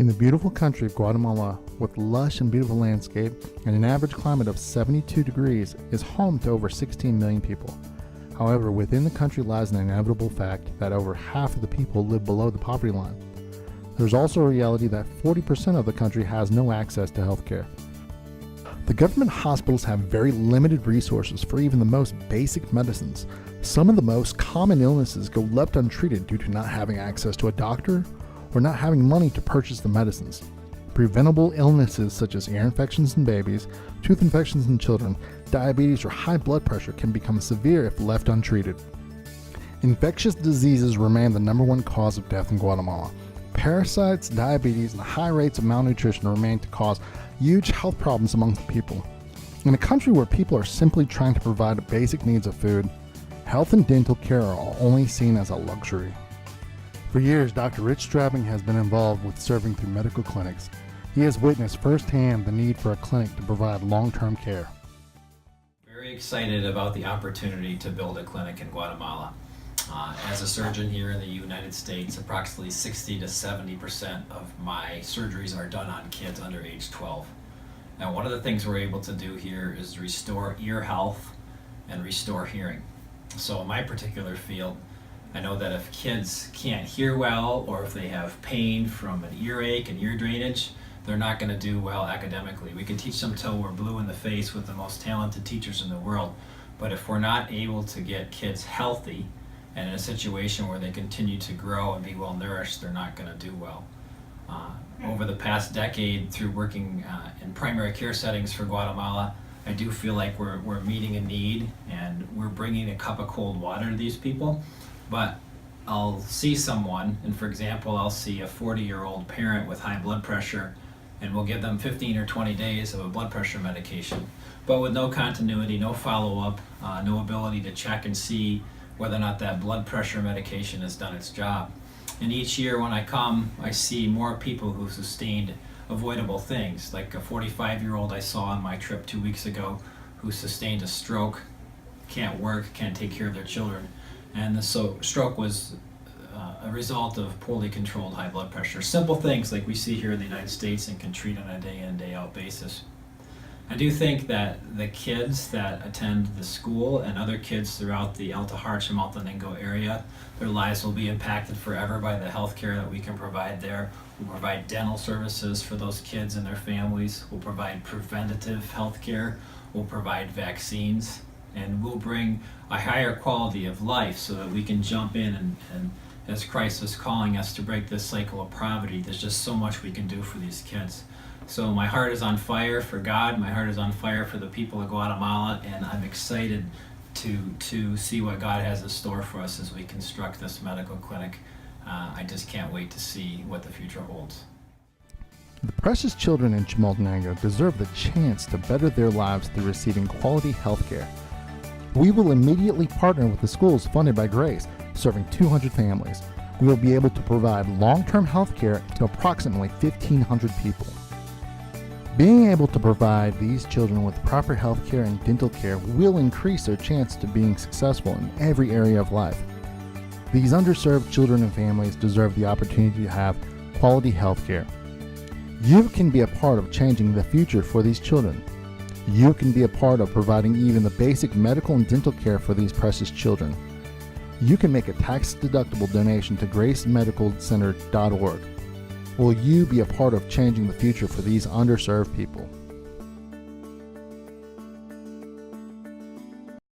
In the beautiful country of Guatemala, with lush and beautiful landscape and an average climate of 72 degrees, is home to over 16 million people. However, within the country lies an inevitable fact that over half of the people live below the poverty line. There's also a reality that 40% of the country has no access to health care. The government hospitals have very limited resources for even the most basic medicines. Some of the most common illnesses go left untreated due to not having access to a doctor or not having money to purchase the medicines. Preventable illnesses such as ear infections in babies, tooth infections in children, diabetes, or high blood pressure can become severe if left untreated. Infectious diseases remain the #1 cause of death in Guatemala. Parasites, diabetes, and high rates of malnutrition remain to cause huge health problems among the people. In a country where people are simply trying to provide the basic needs of food, health and dental care are only seen as a luxury. For years, Dr. Rich Strabbing has been involved with serving through medical clinics. He has witnessed firsthand the need for a clinic to provide long-term care. Very excited about the opportunity to build a clinic in Guatemala. As a surgeon here in the United States, approximately 60 to 70% of my surgeries are done on kids under age 12. Now, one of the things we're able to do here is restore ear health and restore hearing. So in my particular field, I know that if kids can't hear well, or if they have pain from an earache and ear drainage, they're not going to do well academically. We can teach them till we're blue in the face with the most talented teachers in the world, but if we're not able to get kids healthy and in a situation where they continue to grow and be well nourished, they're not going to do well. Over the past decade, through working in primary care settings for Guatemala, I do feel like we're meeting a need and we're bringing a cup of cold water to these people. But I'll see someone, and for example, I'll see a 40-year-old parent with high blood pressure, and we'll give them 15 or 20 days of a blood pressure medication, but with no continuity, no follow-up, no ability to check and see whether or not that blood pressure medication has done its job. And each year when I come, I see more people who sustained avoidable things, like a 45-year-old I saw on my trip 2 weeks ago who sustained a stroke, can't work, can't take care of their children. And the stroke was a result of poorly controlled high blood pressure. Simple things like we see here in the United States and can treat on a day in, day out basis. I do think that the kids that attend the school and other kids throughout the Alta Harcha-Maltenango area, their lives will be impacted forever by the health care that we can provide there. We'll provide dental services for those kids and their families. We'll provide preventative health care. We'll provide vaccines. And we'll bring a higher quality of life so that we can jump in and as Christ is calling us to break this cycle of poverty, there's just so much we can do for these kids. So my heart is on fire for God, my heart is on fire for the people of Guatemala, and I'm excited to see what God has in store for us as we construct this medical clinic. I just can't wait to see what the future holds. The precious children in Chimaltenango deserve the chance to better their lives through receiving quality health care. We will immediately partner with the schools funded by Grace, serving 200 families. We will be able to provide long-term health care to approximately 1,500 people. Being able to provide these children with proper health care and dental care will increase their chance to being successful in every area of life. These underserved children and families deserve the opportunity to have quality health care. You can be a part of changing the future for these children. You can be a part of providing even the basic medical and dental care for these precious children. You can make a tax-deductible donation to gracemedicalcenter.org. Will you be a part of changing the future for these underserved people?